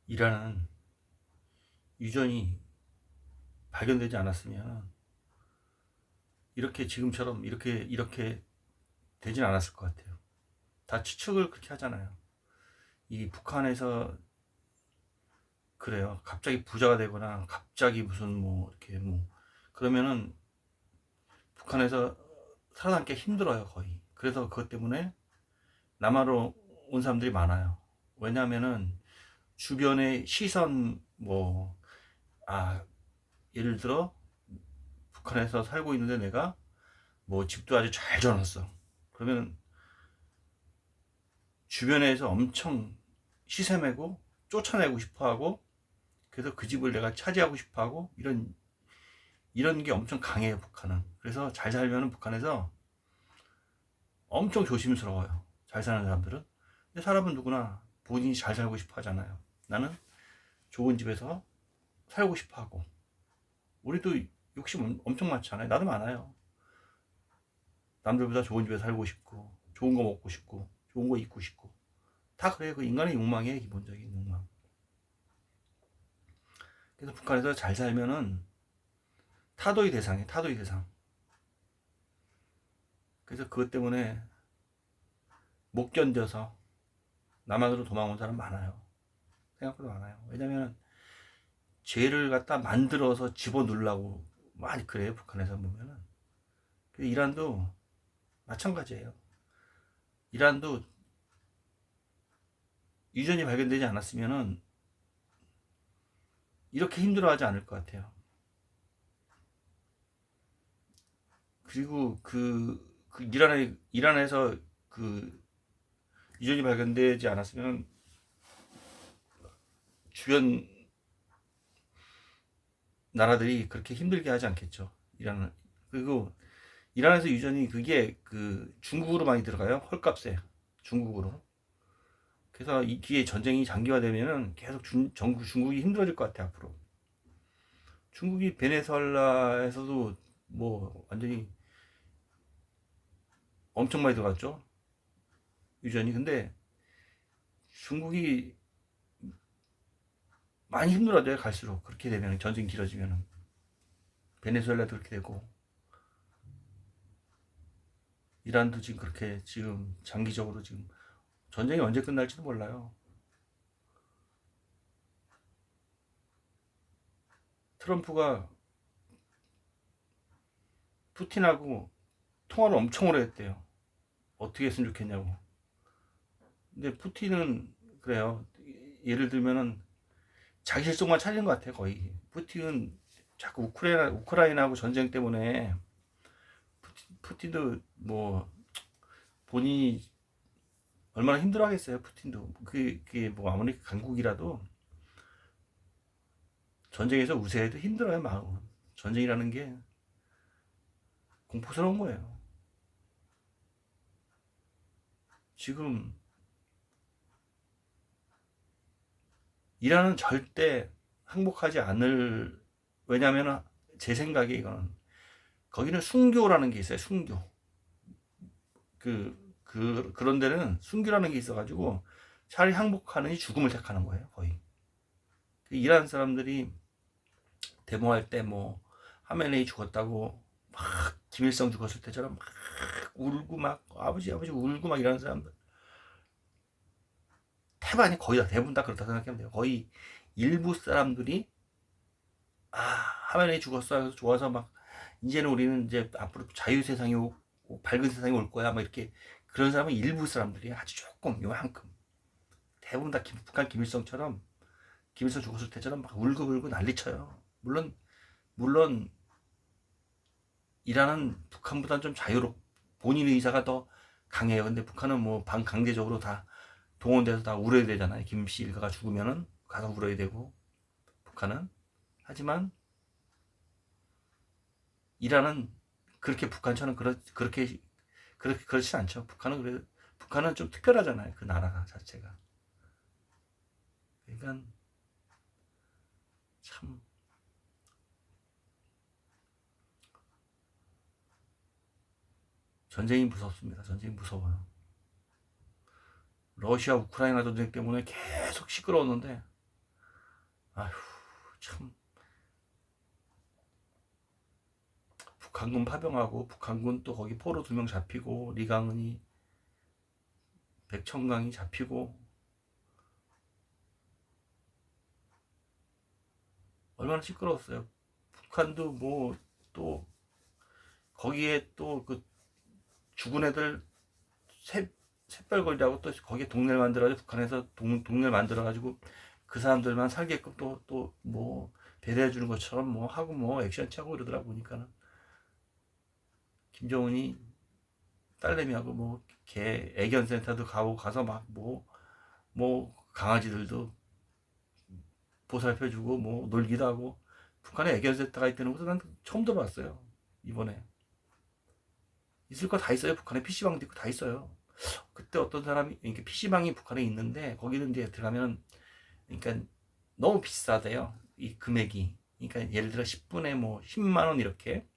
이라는 유전이 발견되지 않았으면 이렇게 지금처럼 이렇게 되진 않았을 것 같아요. 다 추측을 그렇게 하잖아요. 이 북한에서 그래요. 갑자기 부자가 되거나 갑자기 무슨 뭐 이렇게 뭐 그러면은 북한에서 살아남기 힘들어요, 거의. 그래서 그것 때문에 남한으로 온 사람들이 많아요. 왜냐하면은 주변의 시선 예를 들어 북한에서 살고 있는데 내가 뭐 집도 아주 잘 지어놨어. 그러면 주변에서 엄청 시샘내고 쫓아내고 싶어하고, 그래서 그 집을 내가 차지하고 싶어하고, 이런 게 엄청 강해요, 북한은. 그래서 잘 살면은 북한에서 엄청 조심스러워요, 잘 사는 사람들은. 근데 사람은 누구나 본인이 잘 살고 싶어 하잖아요. 나는 좋은 집에서 살고 싶어 하고, 우리도 욕심 엄청 많잖아요. 나도 많아요. 남들보다 좋은 집에 살고 싶고, 좋은 거 먹고 싶고, 좋은 거 입고 싶고, 다 그래요. 그 인간의 욕망이에요, 기본적인 욕망. 그래서 북한에서 잘 살면은 타도의 대상이에요, 타도의 대상. 그래서 그것 때문에 못 견뎌서 남한으로 도망온 사람 많아요. 생각보다 많아요. 왜냐면 죄를 갖다 만들어서 집어넣으려고 많이 그래요, 북한에서 보면은. 이란도 마찬가지예요. 이란도 유전이 발견되지 않았으면은 이렇게 힘들어하지 않을 것 같아요. 그리고 이란에서 그 유전이 발견되지 않았으면 주변 나라들이 그렇게 힘들게 하지 않겠죠. 그리고 이란에서 유전이 그게 그 중국으로 많이 들어가요. 헐값에 중국으로. 그래서 이 뒤에 전쟁이 장기화되면은 계속 중국이 힘들어질 것 같아 앞으로. 중국이 베네수엘라에서도 뭐 완전히 엄청 많이 들어갔죠, 유전이. 근데 중국이 많이 힘들어져요, 갈수록. 그렇게 되면, 전쟁이 길어지면은. 베네수엘라도 그렇게 되고, 이란도 지금 그렇게 지금 장기적으로 지금 전쟁이 언제 끝날지도 몰라요. 트럼프가 푸틴하고 통화를 엄청 오래 했대요. 어떻게 했으면 좋겠냐고. 근데 푸틴은 그래요. 예를 들면은 자기 실속만 찾는 것 같아, 거의. 푸틴은 자꾸 우크라이나하고 전쟁 때문에 푸틴도 뭐 본인이 얼마나 힘들어 하겠어요, 푸틴도. 그게 뭐 아무리 강국이라도 전쟁에서 우세해도 힘들어요, 마음은. 전쟁이라는 게 공포스러운 거예요. 지금 이란은 절대 항복하지 않을, 왜냐하면 제 생각에 이거는 거기는 순교라는 게 있어요, 순교. 그런 데는 순교라는 게 있어가지고 차라리 항복하느니 죽음을 택하는 거예요, 거의. 이란 사람들이 데모할 때 뭐 하메네이 죽었다고 막 김일성 죽었을 때처럼 막 울고 막 아버지 울고 막 이러는 사람들 태반이 거의 다 대부분 다 그렇다 생각하면 돼요. 거의 일부 사람들이 하메네이 죽었어 해서 좋아서 막 이제는 우리는 이제 앞으로 자유 세상이 오고 밝은 세상이 올 거야 막 이렇게, 그런 사람은 일부 사람들이 아주 조금 요만큼. 대부분 다 북한 김일성처럼, 김일성 죽었을 때처럼 막 울고불고 난리쳐요. 물론 이란은 북한보다는 좀 자유롭고 본인의 의사가 더 강해요. 근데 북한은 뭐 반강제적으로 다 동원돼서 다 울어야 되잖아요. 김씨 일가가 죽으면은 가서 울어야 되고, 북한은. 하지만 이란은 그렇게 북한처럼 그렇게 그렇진 않죠. 북한은 좀 특별하잖아요, 그 나라가 자체가. 그러니까 참 전쟁이 무섭습니다. 전쟁이 무서워요. 러시아 우크라이나 전쟁 때문에 계속 시끄러웠는데 아휴, 참. 북한군 파병하고 북한군 또 거기 포로 2명 잡히고 리강은이 백청강이 잡히고 얼마나 시끄러웠어요. 북한도 뭐 또 거기에 또 그 죽은 애들 샛별거리라고 또 거기에 동네를 만들어가지고 북한에서 동네를 만들어가지고 그 사람들만 살게끔 또 뭐 배려해 주는 것처럼 뭐 하고 뭐 액션 차고 그러더라고. 보니까는 김정은이 딸내미하고 뭐 개 애견센터도 가서 막 뭐 강아지들도 보살펴주고 뭐 놀기도 하고. 북한에 애견센터가 있다는 것도 난 처음 들어봤어요. 이번에 있을 거 다 있어요. 북한에 PC방도 있고 다 있어요. 그때 어떤 사람이, 그러니까 PC방이 북한에 있는데 거기는 이제 들어가면, 그러니까 너무 비싸대요. 이 금액이. 그러니까 예를 들어 10분에 뭐 10만 원 이렇게.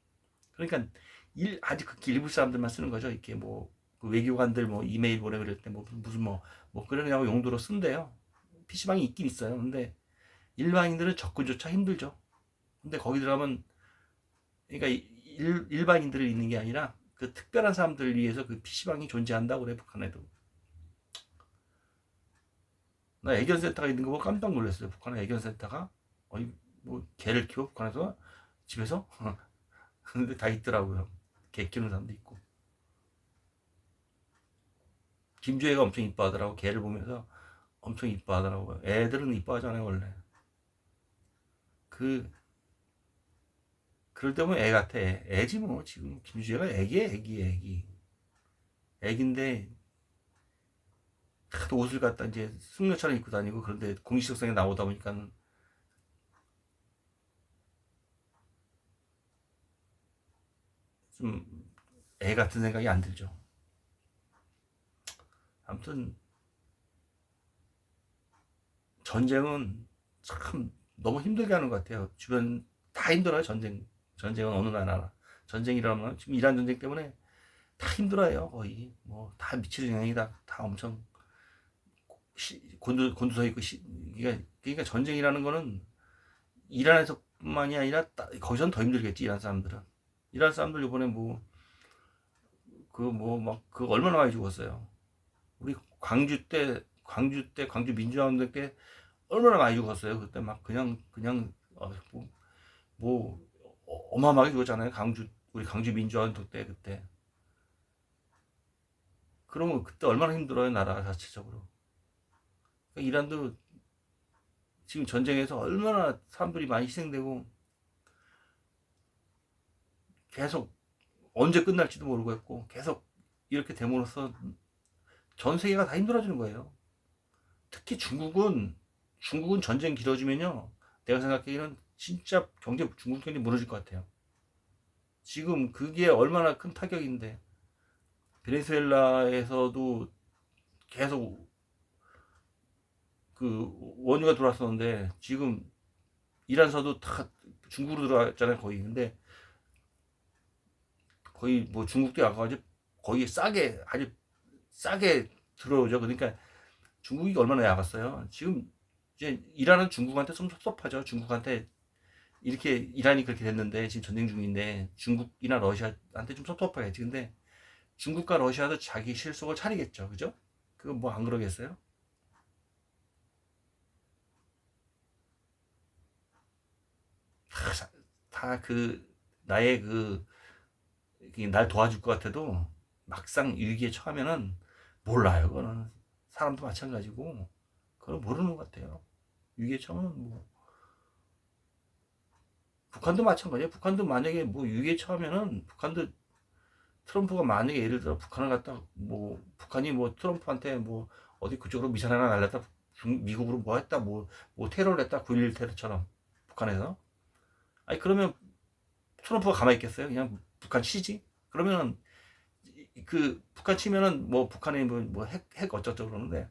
그러니까 아직 극히 일부 사람들만 쓰는 거죠. 이렇게 뭐그 외교관들 뭐 이메일 보내고 이럴 때 뭐 무슨 뭐 그런 용도로 쓴대요. PC방이 있긴 있어요. 근데 일반인들은 접근조차 힘들죠. 근데 거기 들어가면, 그러니까 일반인들을 있는 게 아니라 그 특별한 사람들을 위해서 그 PC방이 존재한다고 그래. 북한에도. 나 애견센터가 있는 거 보고 깜짝 놀랐어요. 북한에 애견센터가 뭐 개를 키워 북한에서 집에서. 근데 다 있더라고요. 개 키우는 사람도 있고. 김주애가 엄청 이뻐하더라고. 개를 보면서 엄청 이뻐하더라고요. 애들은 이뻐하잖아요 원래. 그 그럴 때 보면 애 같아. 애지 뭐. 지금 김주애가 애기. 애기인데 하도 옷을 갖다 이제 승려처럼 입고 다니고. 그런데 공식석상에 나오다 보니까 좀 애 같은 생각이 안 들죠. 아무튼 전쟁은 참 너무 힘들게 하는 것 같아요. 주변 다 힘들어요. 전쟁은 어느 나라나 전쟁이 일어나면 지금 이란 전쟁 때문에 다 힘들어요. 거의 뭐 다 미치는 영향이 다 엄청 곤두서 있고. 그러니까 전쟁이라는 거는 이란에서뿐만이 아니라 거기선 더 힘들겠지. 이란 사람들 이번에 뭐 그 얼마나 많이 죽었어요. 우리 광주 민주화운동 때 얼마나 많이 죽었어요. 그때 막 그냥 뭐 어마어마하게 죽었잖아요. 우리 광주 민주화운동 때 그때. 그러면 그때 얼마나 힘들어요, 나라 자체적으로. 그러니까 이란도 지금 전쟁에서 얼마나 사람들이 많이 희생되고 계속 언제 끝날지도 모르고 했고 계속 이렇게 됨으로써 전 세계가 다 힘들어지는 거예요. 특히 중국은 전쟁 길어지면요, 내가 생각하기에는 진짜 중국 경제 무너질 것 같아요. 지금 그게 얼마나 큰 타격인데. 베네수엘라에서도 계속 그 원유가 들어왔었는데 지금 이란서도 다 중국으로 들어왔잖아요 거의. 근데 거의 뭐 중국도 약가지고 거의 아주 싸게 들어오죠. 그러니까 중국이 얼마나 약았어요. 지금 이제 이란은 중국한테 좀 섭섭하죠. 중국한테 이렇게 이란이 그렇게 됐는데 지금 전쟁 중인데 중국이나 러시아한테 좀 섭섭하겠지. 근데 중국과 러시아도 자기 실속을 차리겠죠. 그죠? 그거 뭐 안 그러겠어요? 다 나의 날 도와줄 것 같아도 막상 위기에 처하면은 몰라요. 그거는 사람도 마찬가지고 그걸 모르는 것 같아요. 위기에 처하면 뭐 북한도 마찬가지예요. 북한도 만약에 뭐 위기에 처하면은 북한도 트럼프가 만약에 예를 들어 북한을 갖다 뭐 북한이 뭐 트럼프한테 뭐 어디 그쪽으로 미사일 하나 날렸다 미국으로 뭐 했다 뭐 테러를 했다 9.11 테러처럼 북한에서. 아니 그러면 트럼프가 가만히 있겠어요? 그냥 북한 치지? 그러면은 그 북한 치면은 뭐 북한이 핵 어쩌고 그러는데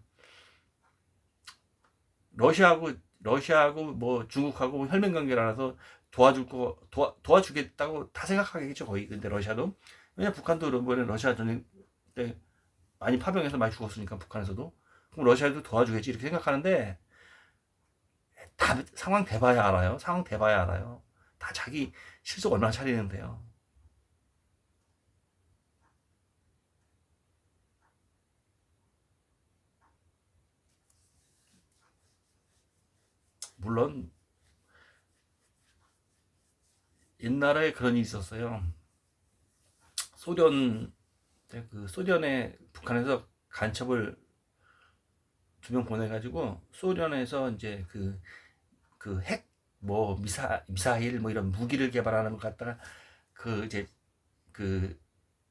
러시아하고 뭐 중국하고 혈맹 관계라서 도와주겠다고 다 생각하겠죠 거의. 근데 러시아도, 왜냐 북한도 이번에 러시아 전쟁 때 많이 파병해서 많이 죽었으니까 북한에서도. 그럼 러시아도 도와주겠지 이렇게 생각하는데 다 상황 대봐야 알아요. 상황 대봐야 알아요. 다 자기 실속 얼마나 차리는데요. 물론 옛날에 그런 일이 있었어요. 소련 소련에 북한에서 간첩을 2명 보내가지고 소련에서 이제 핵 뭐 미사일 뭐 이런 무기를 개발하는 것 갖다가 이제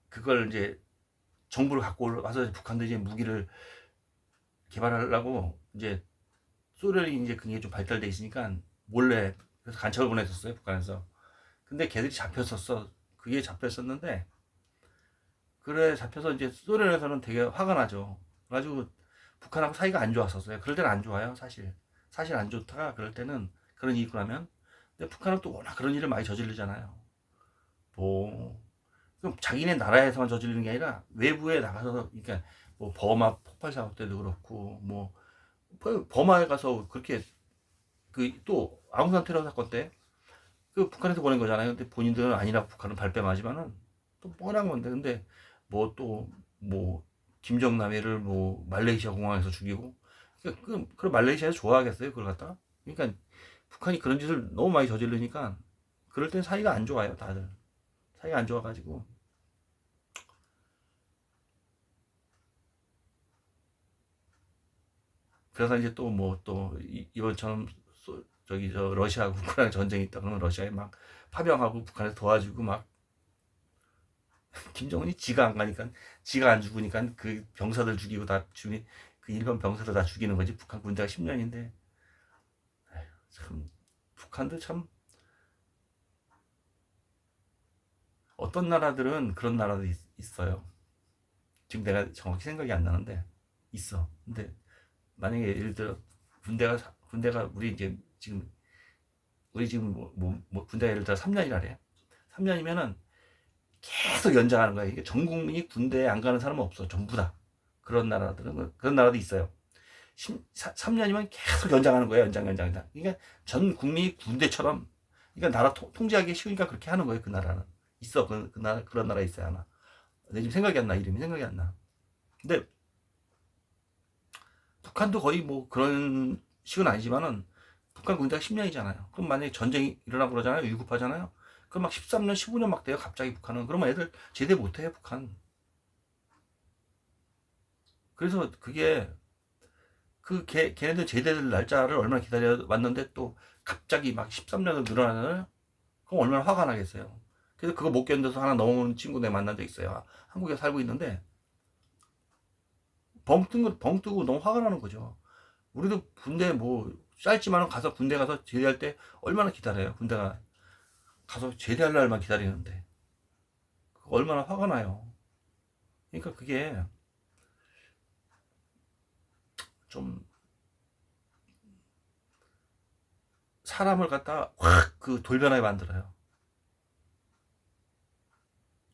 그걸 이제 정부를 갖고 와서 북한도 이제 무기를 개발하려고 이제 소련이 이제 그게 좀 발달돼 있으니까 몰래 그래서 간첩을 보냈었어요 북한에서. 근데 걔들이 잡혔었어. 그게 잡혔었는데 그래 잡혀서 이제 소련에서는 되게 화가 나죠. 그래가지고 북한하고 사이가 안 좋았었어요. 그럴 때는 안 좋아요 사실 안 좋다가 그럴 때는 그런 일이 있고 나면. 근데 북한은 또 워낙 그런 일을 많이 저지르잖아요. 뭐 그럼 자기네 나라에서만 저지르는 게 아니라 외부에 나가서 그러니까 뭐 버마 폭발 사업 때도 그렇고 뭐 버마에 가서 그렇게 또 아웅산 테러 사건 때 북한에서 보낸 거잖아요. 근데 본인들은 아니라고 북한은 발뺌하지만은 또 뻔한 건데 근데 뭐 또 뭐 김정남이를 뭐 말레이시아 공항에서 죽이고 그럼 말레이시아에서 좋아하겠어요 그걸 갖다가. 그러니까 북한이 그런 짓을 너무 많이 저지르니까 그럴 땐 사이가 안 좋아요 다들. 사이가 안 좋아가지고 그래서 이제 또 뭐 또 이번처럼 저기 저 러시아하고 우크라이나 전쟁이 있다 그러면 러시아에 막 파병하고 북한에서 도와주고 막 김정은이 지가 안 가니까 지가 안 죽으니까 그 병사들 죽이고 다 죽이 그 일반 병사들 다 죽이는 거지. 북한 군대가 10년인데 참 북한도 참 어떤 나라들은 그런 나라도 있어요. 지금 내가 정확히 생각이 안 나는데 있어. 근데 만약에 예를 들어 군대가 우리 이제 지금 우리 지금 군대가 예를 들어 3년이라래. 3년이면은 계속 연장하는 거야. 이게 전 국민이 군대에 안 가는 사람은 없어. 전부 다. 그런 나라도 있어요. 3년이면 계속 연장하는 거예요. 연장. 그러니까 전 국민이 군대처럼 그러니까 나라 통제하기 쉬우니까 그렇게 하는 거예요. 그 나라는. 있어. 그런 나라 있어요. 하나. 내 지금 생각이 안 나. 이름이 생각이 안 나. 근데 북한도 거의 뭐 그런 식은 아니지만은 북한 군대가 10년이잖아요. 그럼 만약에 전쟁이 일어나고 그러잖아요. 위급하잖아요. 그럼 막 13년, 15년 막 돼요. 갑자기 북한은. 그러면 애들 제대 못해요. 북한. 그래서 그게 걔네들 제대될 날짜를 얼마나 기다려 왔는데 또 갑자기 막 13년을 늘어나잖아요. 그럼 얼마나 화가 나겠어요. 그래서 그거 못 견뎌서 하나 넘어오는 친구 내가 만난 적 있어요. 한국에 살고 있는데 벙 뜨고 너무 화가 나는 거죠. 우리도 군대 뭐 짧지만은 가서 군대 가서 제대할 때 얼마나 기다려요. 군대가 가서 제대할 날만 기다리는데 얼마나 화가 나요. 그러니까 그게 좀 사람을 갖다 확 그 돌변하게 만들어요.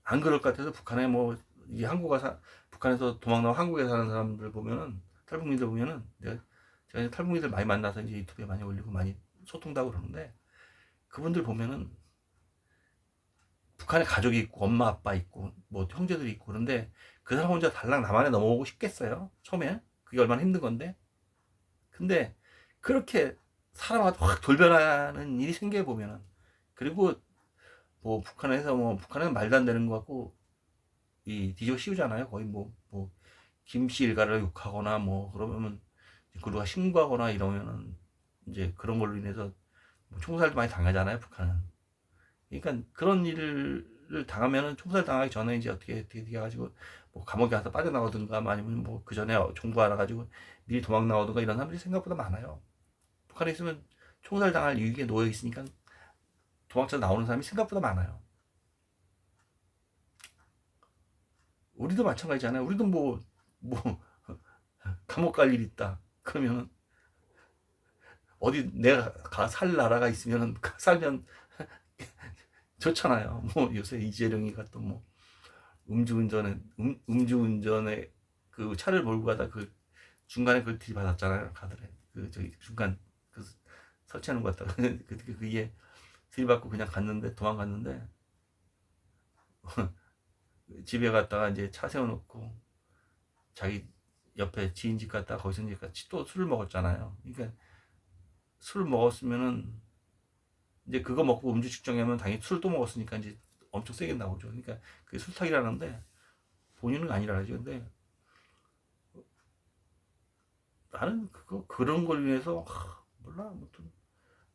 안 그럴 것 같아서 북한에 뭐 이 북한에서 도망 나와 한국에 사는 사람들 보면은 탈북민들 보면은 제가 탈북민들 많이 만나서 이제 유튜브에 많이 올리고 많이 소통도 하고 그러는데 그분들 보면은 북한에 가족이 있고 엄마 아빠 있고 뭐 형제들이 있고 그런데 그 사람 혼자 달랑 남한에 넘어오고 싶겠어요? 처음에 그게 얼마나 힘든 건데. 근데 그렇게 사람한테 확 돌변하는 일이 생겨 보면은 그리고 뭐 북한에는 말도 안 되는 것 같고 이 뒤집어 씌우잖아요. 거의 뭐 김씨 일가를 욕하거나 뭐 그러면 누가 신고하거나 이러면은 이제 그런 걸로 인해서 뭐 총살도 많이 당하잖아요. 북한은. 그러니까 그런 일을 당하면은 총살 당하기 전에 이제 어떻게 해가지고 뭐 감옥에 가서 빠져나오든가 아니면 뭐 그 전에 정부 알아가지고 미리 도망 나오든가 이런 사람들이 생각보다 많아요. 북한에 있으면 총살 당할 위기에 놓여 있으니까 도망쳐 나오는 사람이 생각보다 많아요. 우리도 마찬가지잖아요. 우리도 뭐 감옥 갈 일 있다. 그러면 어디 내가 살 나라가 있으면 살면 좋잖아요. 뭐 요새 이재령이가 또 뭐 음주운전에 그 차를 몰고 가다 그 중간에 그 들이받았잖아요. 가들에 그 저기 중간 그 설치하는 것 같다. 그게 들이받고 그냥 갔는데, 도망갔는데, 집에 갔다가 이제 차 세워놓고, 자기 옆에 지인 집 갔다가 거기서 이제 같이 또 술을 먹었잖아요. 그러니까 술을 먹었으면은, 이제 그거 먹고 음주 측정하면 당연히 술 또 먹었으니까 이제 엄청 세게 나오죠. 그러니까 그게 술탁이라는데, 본인은 아니라 하죠. 근데 나는 그런 걸 위해서, 몰라. 아무튼,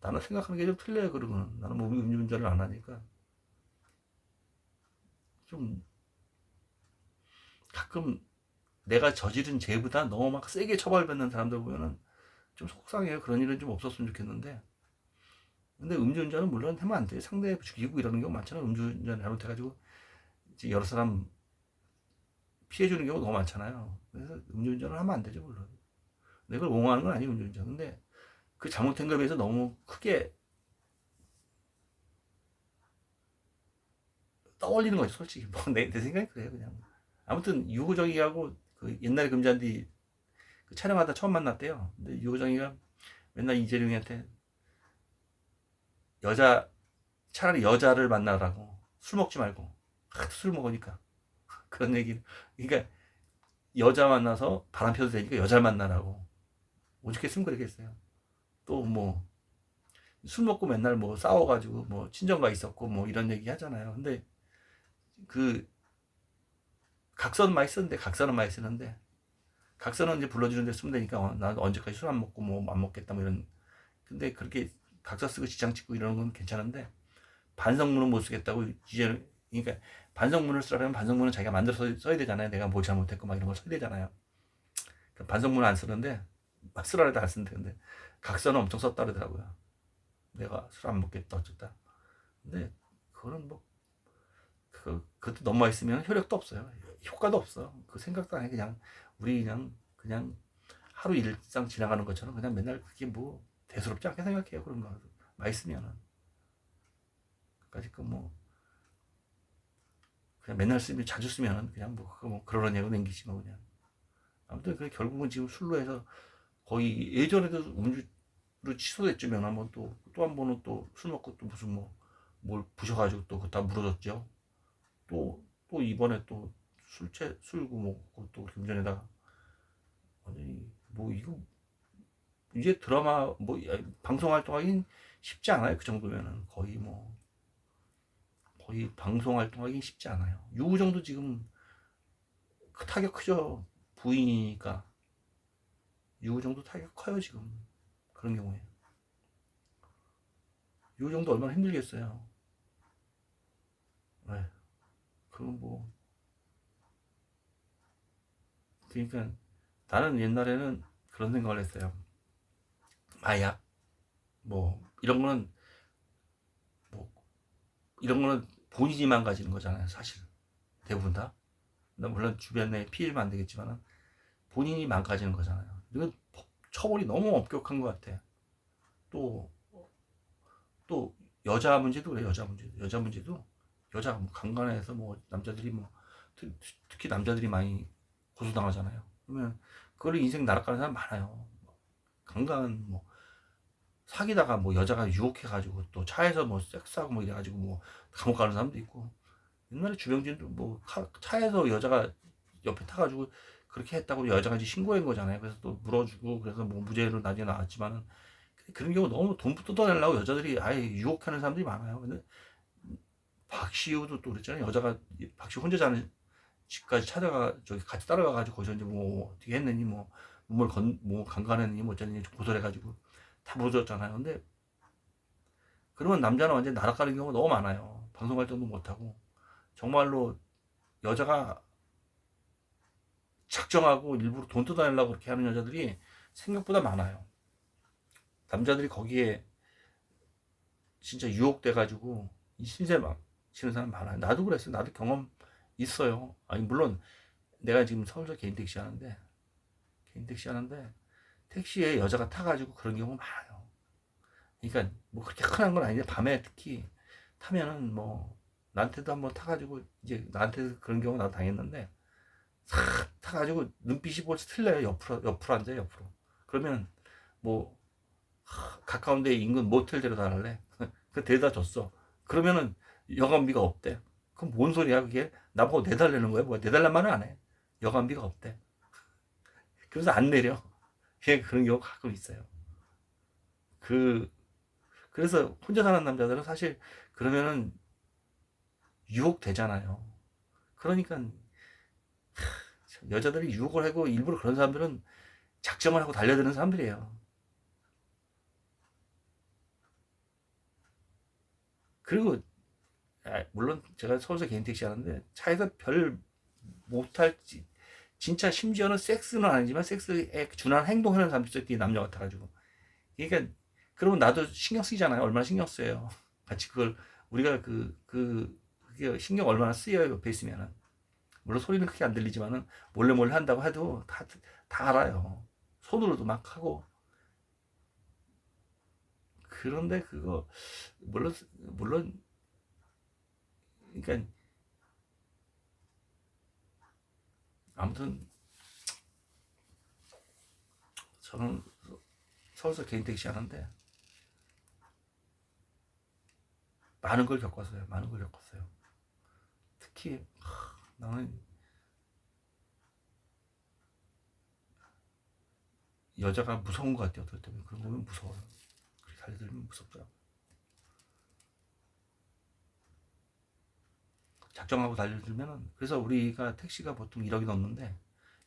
나는 생각하는 게 좀 틀려요, 그런 거는. 나는 뭐 음주운전을 안 하니까. 좀, 가끔 내가 저지른 죄보다 너무 막 세게 처벌받는 사람들 보면은 좀 속상해요. 그런 일은 좀 없었으면 좋겠는데. 근데 음주운전은 물론 하면 안 돼. 상대 죽이고 이러는 경우 많잖아. 음주운전 잘못해가지고 이제 여러 사람 피해주는 경우 너무 많잖아요. 그래서 음주운전을 하면 안 되죠, 물론. 내가 옹호하는 건 아니에요, 음주운전. 근데 그 잘못된 거에 비해서 너무 크게 떠올리는 거죠, 솔직히. 뭐, 내 생각이 그래요, 그냥. 아무튼, 유호정이하고 그 옛날에 금잔디 그 촬영하다 처음 만났대요. 근데 유호정이가 맨날 이재룡이한테 여자, 차라리 여자를 만나라고. 술 먹지 말고. 하도 술 먹으니까. 그런 얘기. 그러니까, 여자 만나서 바람 펴도 되니까 여자를 만나라고. 오죽했으면 그러겠어요. 또 뭐, 술 먹고 맨날 뭐 싸워가지고 뭐 친정가 있었고 뭐 이런 얘기 하잖아요. 근데 그 각서는 많이 쓰는데, 각서는 이제 불러주는데 쓰면 되니까, 난 언제까지 술 안 먹고 뭐 안 먹겠다 뭐 이런. 근데 그렇게 각서 쓰고 지장 찍고 이러는 건 괜찮은데, 반성문은 못 쓰겠다고 이제. 그러니까 반성문을 쓰라면 반성문은 자기가 만들어서 써야 되잖아요. 내가 뭘 잘못했고 막 이런 걸 써야 되잖아요. 반성문은 안 쓰는데, 쓰라 해도 안 쓰는데, 근데 각서는 엄청 썼다 그러더라고요. 내가 술 안 먹겠다 어쨌다. 근데 그거는 뭐, 그것도 너무 많이 쓰면 효력도 없어요. 효과도 없어. 그 생각도 안 해. 그냥 우리 그냥 하루 일상 지나가는 것처럼 그냥 맨날 그게 뭐 대수롭지 않게 생각해요. 그런 거 많이 쓰면은. 그까짓 거뭐 그냥 맨날 쓰면, 자주 쓰면은 그냥 뭐 그거 뭐 그러려냐고 남기지 뭐 그냥. 아무튼 그 결국은 지금 술로 해서 거의, 예전에도 음주로 취소됐죠. 면 한번, 또 한 번은 또 술 먹고 또 무슨 뭐 뭘 부셔가지고 또 그거 다 물어줬죠. 또 이번에 또 술구 먹고 또 경전에다가. 아니 뭐 이거 이제 드라마 뭐 방송 활동하긴 쉽지 않아요. 그 정도면은 거의 방송 활동하긴 쉽지 않아요. 유우정도 지금 그 타격 크죠. 부인이니까 유우정도 타격 커요 지금. 그런 경우에 유우정도 얼마나 힘들겠어요. 네. 그건 뭐, 그러니까 나는 옛날에는 그런 생각을 했어요. 마약 뭐 뭐 이런 거는 본인이 망가지는 거잖아요, 사실. 대부분 다. 물론 주변에 피해주면 안 되겠지만 본인이 망가지는 거잖아요. 이건 처벌이 너무 엄격한 것 같아. 또, 또, 여자 문제도 그래, 여자 문제도. 여자가 뭐 강간해서 뭐 남자들이 뭐, 특히 남자들이 많이 고소당하잖아요. 그러면 그걸 인생 날아가는 사람 많아요. 강간, 뭐, 사귀다가 뭐 여자가 유혹해가지고 또 차에서 뭐 섹스하고 뭐 이래가지고 뭐 감옥 가는 사람도 있고. 옛날에 주병진도 뭐 차에서 여자가 옆에 타가지고 그렇게 했다고 여자가 이제 신고한 거잖아요. 그래서 또 물어주고, 그래서 뭐 무죄로 나중에 나왔지만은, 그런 경우 너무 돈 뜯어내려고 여자들이 아예 유혹하는 사람들이 많아요. 근데 박시우도 또 그랬잖아요. 여자가 박시우 혼자 자는 집까지 찾아가, 저기 같이 따라가가지고 거기서 이제 뭐 어떻게 했느니 뭐 몸을 뭐 강간했느니 뭐 어쩌니 고소해가지고 다 물어줬잖아요. 근데 그러면 남자는 완전 날아가는 경우가 너무 많아요. 방송 활동도 못하고. 정말로 여자가 작정하고 일부러 돈 뜯어내려고 그렇게 하는 여자들이 생각보다 많아요. 남자들이 거기에 진짜 유혹돼가지고 이 신세 막 치는 사람 많아요. 나도 그랬어요. 나도 경험 있어요. 아니 물론 내가 지금 서울서 개인 택시 하는데 택시에 여자가 타가지고 그런 경우 많아요. 그러니까 뭐 그렇게 흔한 건 아닌데 밤에 특히 타면은 뭐, 나한테도 한번 타가지고 이제 나한테 그런 경우 나도 당했는데, 싹 타가지고 눈빛이 벌써 틀려요. 옆으로 앉아요. 옆으로. 그러면 뭐 가까운 데 인근 모텔 데려다 달래. 그 데려다 줬어. 그러면은 여관비가 없대. 그럼 뭔 소리야 그게? 나보고 내달라는 거야? 뭐야? 내달란 말은 안 해. 여관비가 없대. 그래서 안 내려. 그런 경우가 가끔 있어요. 그래서 혼자 사는 남자들은 사실 그러면은 유혹되잖아요. 그러니까 여자들이 유혹을 하고 일부러 그런 사람들은 작정을 하고 달려드는 사람들이에요. 그리고 물론 제가 서울서 개인 택시 하는데 차에서 별 못할 진짜 심지어는 섹스는 아니지만 섹스에 준하는 행동하는 사람도 있어요. 남자 같아가지고. 그러니까 그러면 나도 신경 쓰이잖아요. 얼마나 신경 써요. 같이 그걸 우리가 그게 신경 얼마나 쓰여요. 옆에 있으면은. 물론 소리는 크게 안 들리지만은 몰래 몰래 한다고 해도 다 알아요. 손으로도 막 하고. 그런데 그거 물론 그러니까 아무튼 저는 서울서 개인 택시 하는데 많은 걸 겪었어요. 많은 걸 겪었어요. 특히 나는 여자가 무서운 것 같아요. 어떨 때는 그런 거 보면 무서워요. 그렇게 달려들면 무섭더라고. 작정하고 달려들면은 그래서 우리가 택시가 보통 1억이 넘는데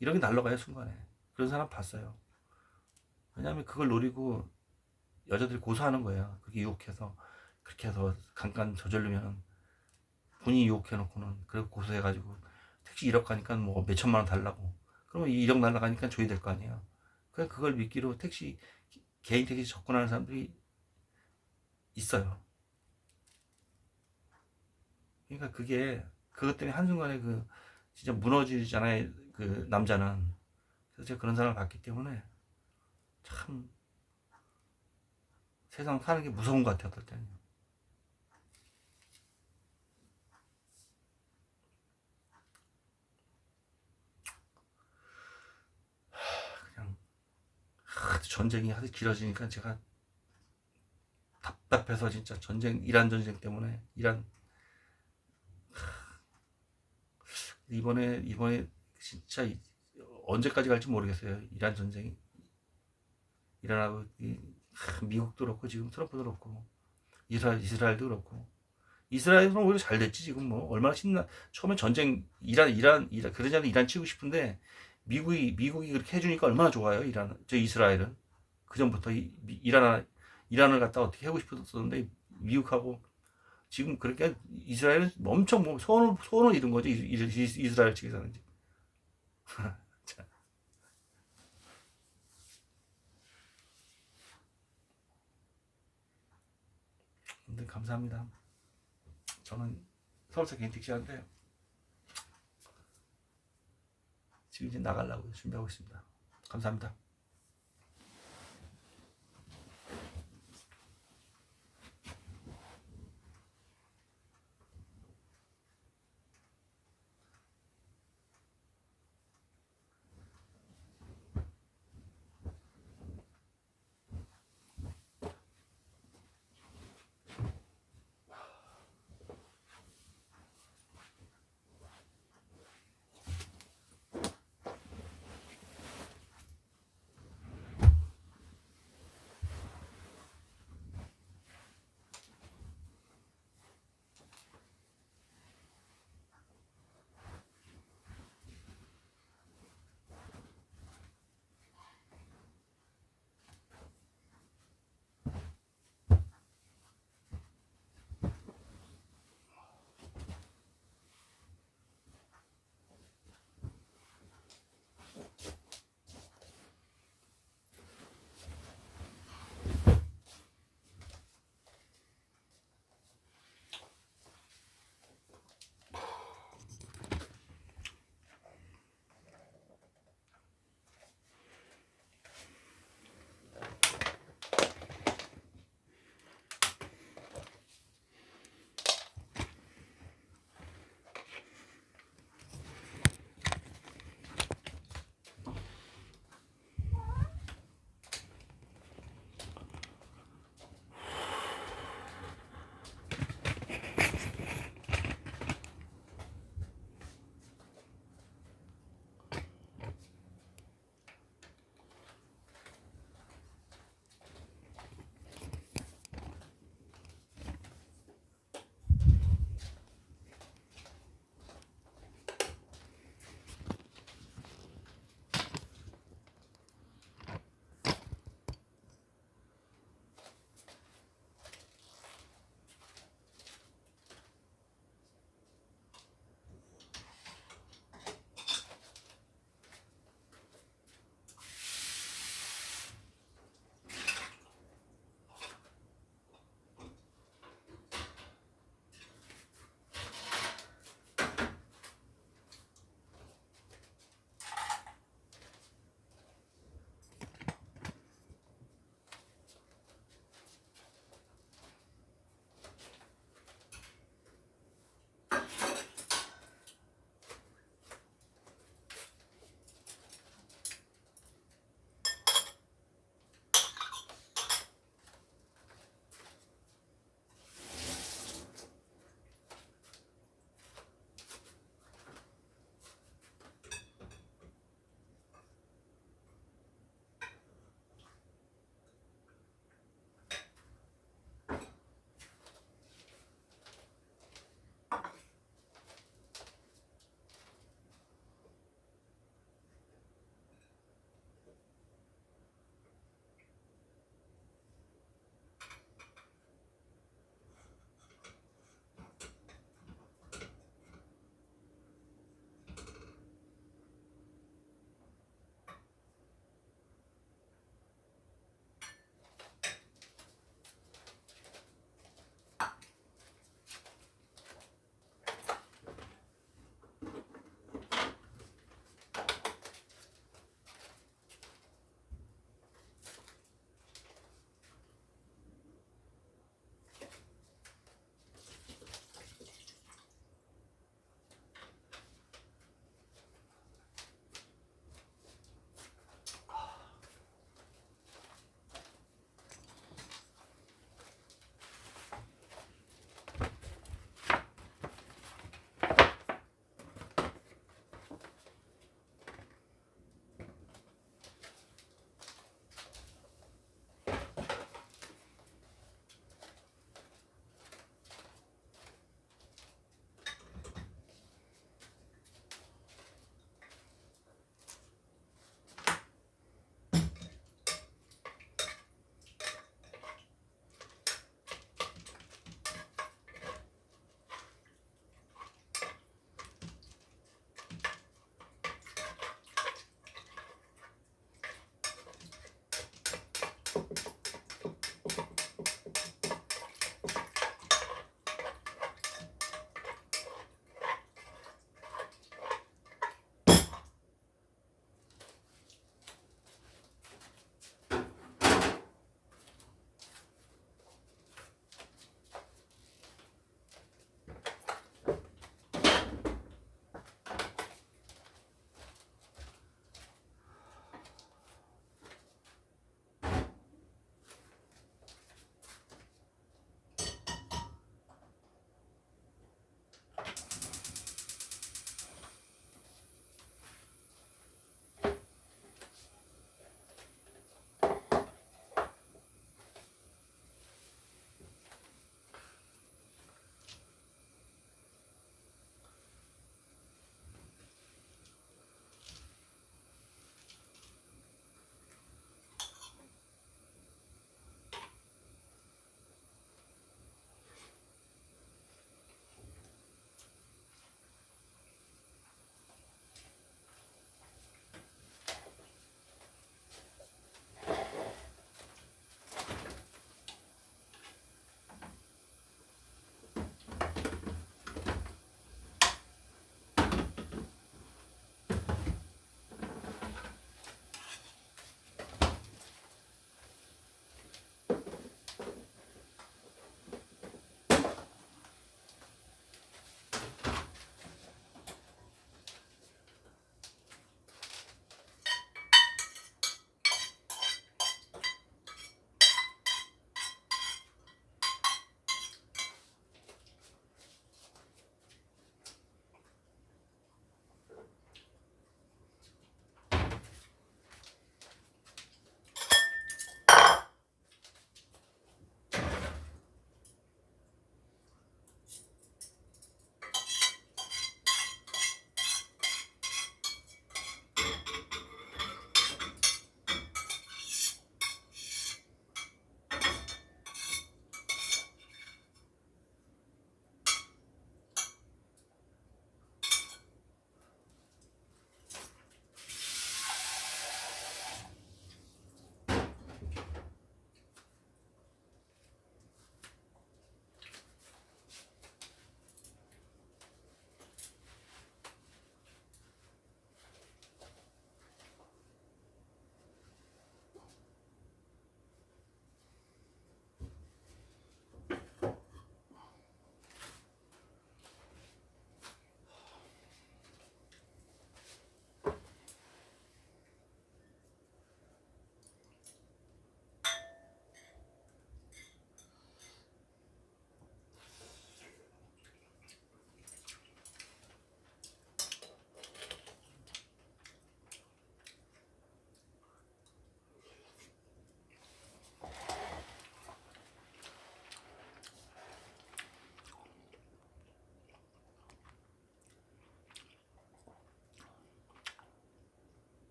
1억이 날라가요 순간에. 그런 사람 봤어요. 왜냐하면 그걸 노리고 여자들이 고소하는 거예요. 그렇게 유혹해서 그렇게 해서 강간 저지르면 본인이 유혹해놓고는 그리고 고소해가지고 택시 1억 가니까 뭐 몇천만 원 달라고. 그러면 이 1억 날라가니까 줘야 될 거 아니에요. 그냥 그걸 미끼로 개인 택시 접근하는 사람들이 있어요. 그러니까 그것 때문에 한순간에 진짜 무너지잖아요. 그 남자는. 그래서 제가 그런 사람을 봤기 때문에 참 세상 사는 게 무서운 것 같아요. 어떨 때는. 그냥 전쟁이 하도 길어지니까 제가 답답해서 진짜 이란 전쟁 때문에 이번에 진짜 언제까지 갈지 모르겠어요. 이란 전쟁이 일어나고 미국도 그렇고 지금 트럼프도 그렇고 이스라엘도 그렇고 이스라엘은 오히려 잘 됐지 지금 뭐 얼마나 신나 처음에 전쟁 이란 그러자면 이란 치고 싶은데 미국이 그렇게 해주니까 얼마나 좋아요. 이스라엘은 그 전부터 이란을 갖다 어떻게 하고 싶었었는데 미국하고 지금 그렇게 이스라엘은 엄청 뭐 소원을 이룬 거죠. 이스라엘 측에서는. 근데 감사합니다. 저는 서울서 개인 택시 하는데 지금 이제 나가려고 준비하고 있습니다. 감사합니다.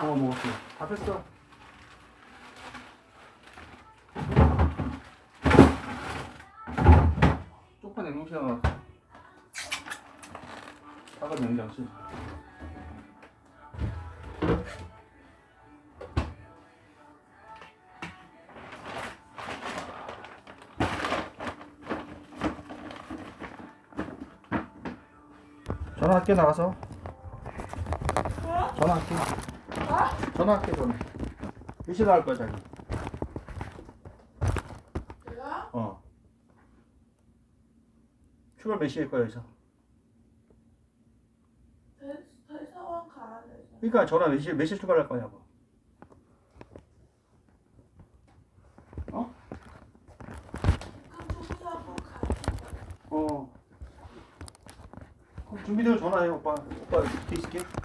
먹었어. 다 됐어. 쪽파 냉동실에 넣었어. 작은 냉장실. 전화할게 나가서. 전화할게. 전화할게 전화. 몇 시에 나갈 거야 자기? 내가? 어. 출발 몇 시일 거야 여기서? 대사원 가야 돼서. 그러니까 전화 몇 시에 출발할 거냐고. 어? 그럼 조사하고 가야 돼. 어. 그럼 준비되면 전화해 오빠. 오빠 밑에 있을게.